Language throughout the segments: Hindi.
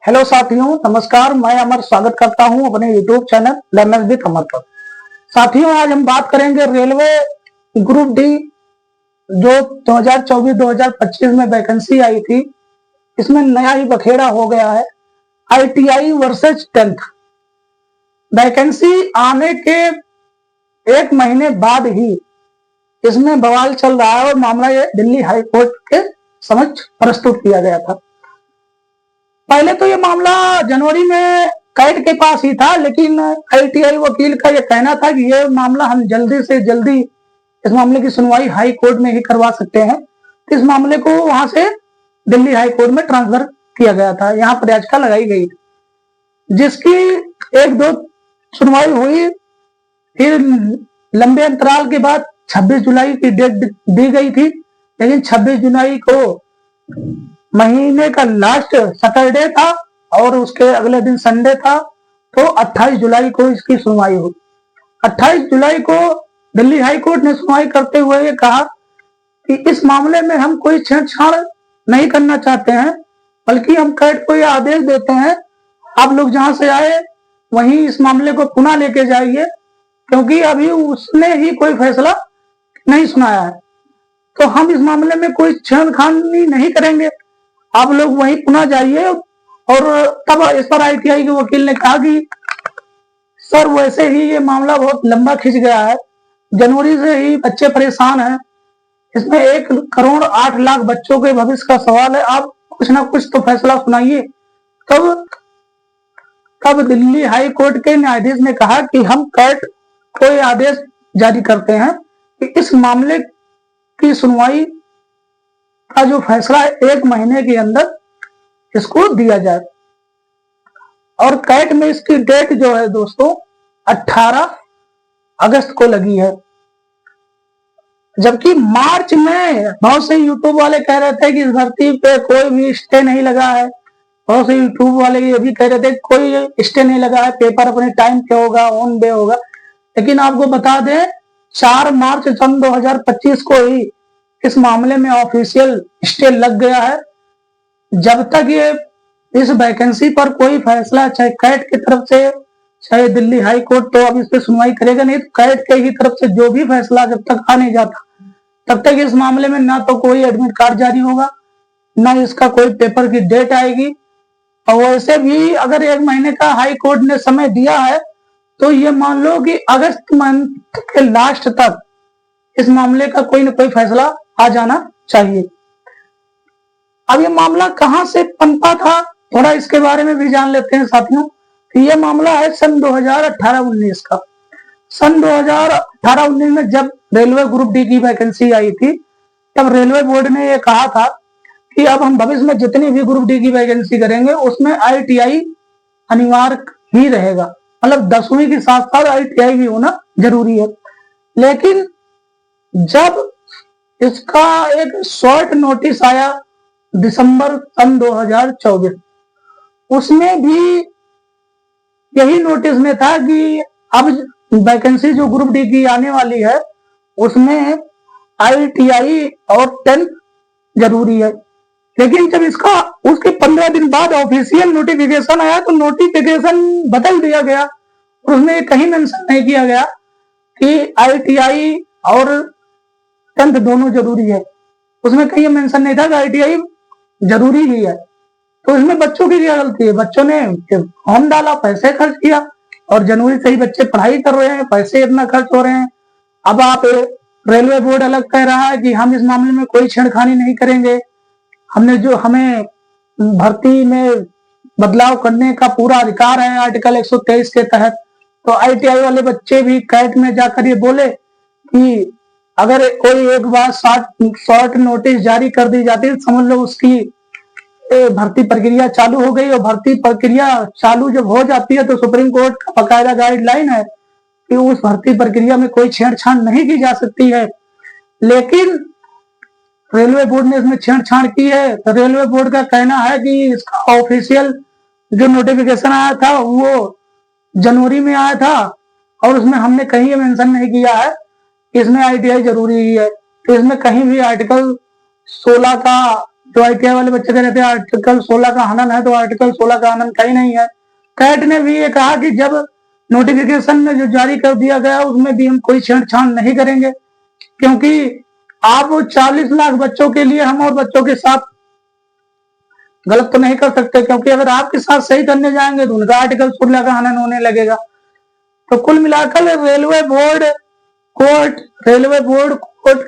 हेलो साथियों, नमस्कार। मैं अमर स्वागत करता हूं अपने यूट्यूब चैनल लर्नर्स विद अमर पर। साथियों, आज हम बात करेंगे रेलवे ग्रुप डी जो 2024-2025 में वैकेंसी आई थी। इसमें नया ही बखेड़ा हो गया है। आईटीआई वर्सेज 10th वैकेंसी आने के एक महीने बाद ही इसमें बवाल चल रहा है और मामला ये दिल्ली हाई कोर्ट के समक्ष प्रस्तुत किया गया था। पहले तो ये मामला जनवरी में कैट के पास ही था, लेकिन आईटीआई वकील का ये कहना था कि ये मामला हम जल्दी से जल्दी इस मामले की सुनवाई हाई कोर्ट में ही करवा सकते हैं। इस मामले को वहां से दिल्ली हाई कोर्ट में ट्रांसफर किया गया था। यहाँ पर याचिका लगाई गई थी, जिसकी एक दो सुनवाई हुई। फिर लंबे अंतराल के बाद 26 जुलाई की डेट दी गई थी, लेकिन 26 जुलाई को महीने का लास्ट सैटरडे था और उसके अगले दिन संडे था, तो 28 जुलाई को इसकी सुनवाई हुई। 28 जुलाई को दिल्ली हाई कोर्ट ने सुनवाई करते हुए ये कहा कि इस मामले में हम कोई छेड़छाड़ नहीं करना चाहते हैं, बल्कि हम कैट को यह आदेश देते हैं, आप लोग जहां से आए वहीं इस मामले को पुनः लेके जाइए, क्योंकि अभी उसने ही कोई फैसला नहीं सुनाया है। तो हम इस मामले में कोई छेड़खानी नहीं करेंगे, आप लोग वहीं पुनः जाइए। और तब इस पर आईटीआई के वकील ने कहा कि सर, वैसे ही ये मामला बहुत लंबा खिंच गया है, जनवरी से ही बच्चे परेशान हैं, इसमें 1,08,00,000 बच्चों के भविष्य का सवाल है, आप कुछ ना कुछ तो फैसला सुनाइए। तब दिल्ली हाई कोर्ट के न्यायाधीश ने कहा कि हम कैट को ये आदेश जारी करते हैं कि इस मामले की सुनवाई का जो फैसला है 1 महीने के अंदर इसको दिया जाए। और कैट में इसकी डेट जो है दोस्तों 18 अगस्त को लगी है, जबकि मार्च में बहुत से यूट्यूब वाले कह रहे थे कि इस भर्ती पे कोई भी स्टे नहीं लगा है। बहुत से यूट्यूब वाले ये भी कह रहे थे कोई स्टे नहीं लगा है, पेपर अपने टाइम पे होगा, ऑन डे होगा। लेकिन आपको बता दें 4 मार्च सन 2025 को ही इस मामले में ऑफिशियल स्टे लग गया है। जब तक ये इस वैकेंसी पर कोई फैसला चाहे कैट की तरफ से चाहे दिल्ली हाई कोर्ट तो अब इस पे सुनवाई करेगा नहीं, तो कैट के ही तरफ से जो भी फैसला जब तक आ नहीं जाता तब तक इस मामले में ना तो कोई एडमिट कार्ड जारी होगा, ना इसका कोई पेपर की डेट आएगी। और वैसे भी अगर 1 महीने का हाई कोर्ट ने समय दिया है, तो ये मान लो कि अगस्त मंथ के लास्ट तक इस मामले का कोई ना कोई फैसला आ जाना चाहिए। अब ये मामला कहां से पनपा था, थोड़ा इसके बारे में भी जान लेते हैं साथियों। ये मामला है सन 2018-19 का। सन 2018-19 में जब रेलवे ग्रुप डी की वैकेंसी आई थी, तब रेलवे बोर्ड ने ये कहा था कि अब हम भविष्य में जितनी भी ग्रुप डी की वैकेंसी करेंगे उसमें आईटीआई अनिवार्य ही रहेगा, मतलब 10वीं के साथ साथ आईटीआई भी होना जरूरी है। लेकिन जब इसका एक शॉर्ट नोटिस आया दिसंबर सन 2024, उसमें भी यही नोटिस में था कि अब वैकेंसी जो ग्रुप डी की आने वाली है उसमें आईटीआई और 10th जरूरी है। लेकिन जब इसका उसके 15 दिन बाद ऑफिशियल नोटिफिकेशन आया तो नोटिफिकेशन बदल दिया गया और उसमें कहीं मेंशन नहीं किया गया कि आईटीआई और 10th दोनों जरूरी है। उसमें कहीं मेंशन नहीं था कि आईटीआई जरूरी ही है। तो इसमें बच्चों की क्या गलती है? बच्चों ने फॉर्म डाला, पैसे खर्च किया और जनवरी से ही बच्चे पढ़ाई कर रहे हैं, पैसे इतना खर्च हो रहे हैं। अब आप रेलवे बोर्ड अलग कह रहा है कि हम इस मामले में कोई छेड़खानी नहीं करेंगे, हमें भर्ती में बदलाव करने का पूरा अधिकार है आर्टिकल 123 के तहत। तो आईटीआई वाले बच्चे भी कैट में जाकर ये बोले कि अगर कोई एक बार शॉर्ट नोटिस जारी कर दी जाती है, समझ लो उसकी भर्ती प्रक्रिया चालू हो गई। और भर्ती प्रक्रिया चालू जब हो जाती है तो सुप्रीम कोर्ट का बकायदा गाइडलाइन है कि उस भर्ती प्रक्रिया में कोई छेड़छाड़ नहीं की जा सकती है। लेकिन रेलवे बोर्ड ने इसमें छेड़छाड़ की है। तो रेलवे बोर्ड का कहना है कि इसका ऑफिशियल जो नोटिफिकेशन आया था वो जनवरी में आया था और उसमें हमने कहीं मेंशन नहीं किया है इसमें आईटीआई जरूरी ही है। तो इसमें कहीं भी आर्टिकल 16 का तो ITI वाले बच्चे कह रहे थे आर्टिकल 16 का हनन है, तो आर्टिकल 16 का हनन कहीं नहीं है। कैट ने भी ये कहा कि जब नोटिफिकेशन में जो जारी कर दिया गया उसमें भी हम कोई छेड़छाड़ नहीं करेंगे, क्योंकि आप 40 लाख बच्चों के लिए हम और बच्चों के साथ गलत तो नहीं कर सकते, क्योंकि अगर आपके साथ सही करने जाएंगे तो उनका आर्टिकल 16 का हनन होने लगेगा। तो कुल मिलाकर रेलवे बोर्ड कोर्ट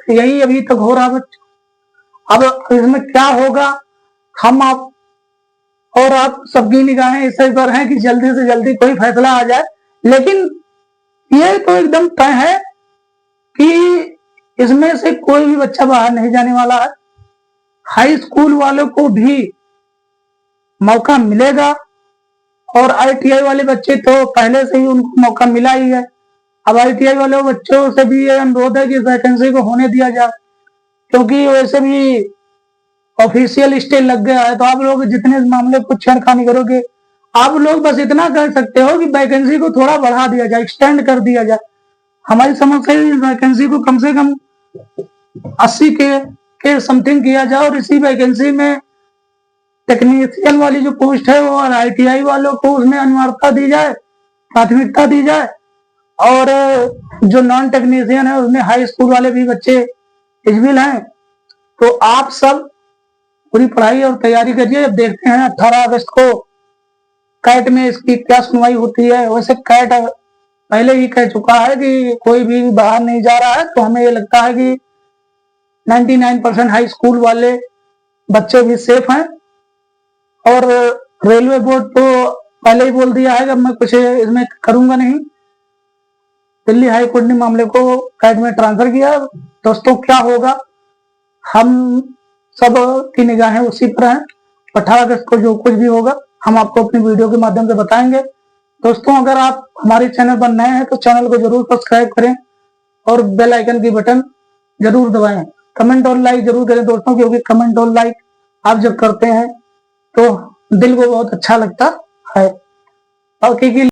यही अभी तक हो रहा बच्चों। अब इसमें क्या होगा, हम आप और आप सबकी निगाहें इस पर हैं कि जल्दी से जल्दी कोई फैसला आ जाए। लेकिन ये तो एकदम तय है कि इसमें से कोई भी बच्चा बाहर नहीं जाने वाला है। हाई स्कूल वालों को भी मौका मिलेगा और ITI वाले बच्चे तो पहले से ही उनको मौका मिला ही है। अब ITI वाले बच्चों से भी ये अनुरोध है कि वैकेंसी को होने दिया जाए, क्योंकि वैसे भी ऑफिशियल स्टे लग गया है। तो आप लोग जितने इस मामले को छेड़खानी करोगे, आप लोग बस इतना कर सकते हो कि वैकेंसी को थोड़ा बढ़ा दिया जाए, एक्सटेंड कर दिया जाए। हमारी समझ से वैकेंसी को कम से कम 80 के समथिंग किया जाए, और इसी वैकेंसी में टेक्नीशियन वाली जो पोस्ट है वो ITI वालों को उसमें अनिवार्यता दी जाए, प्राथमिकता दी जाए, और जो नॉन टेक्नीशियन है उसमें हाई स्कूल वाले भी बच्चे एलिजिबल हैं। तो आप सब पूरी पढ़ाई और तैयारी करिए। अब देखते हैं 18 अगस्त को कैट में इसकी क्या सुनवाई होती है। वैसे कैट पहले ही कह चुका है कि कोई भी बाहर नहीं जा रहा है, तो हमें ये लगता है कि 99% हाई स्कूल वाले बच्चे भी सेफ हैं। और रेलवे बोर्ड तो पहले ही बोल दिया है कि मैं कुछ इसमें करूंगा नहीं। दिल्ली हाई कोर्ट ने मामले को कैट में ट्रांसफर किया। दोस्तों क्या होगा, हम सब की निगाहें उसी पर हैं। 18 अगस्त को जो कुछ भी होगा हम आपको अपनी वीडियो के माध्यम से बताएंगे। दोस्तों अगर आप हमारे चैनल पर नए हैं तो चैनल को जरूर सब्सक्राइब करें और बेल आइकन की बटन जरूर दबाएं। कमेंट और लाइक जरूर करें दोस्तों, क्योंकि कमेंट और लाइक आप जब करते हैं तो दिल को बहुत अच्छा लगता है। बाकी की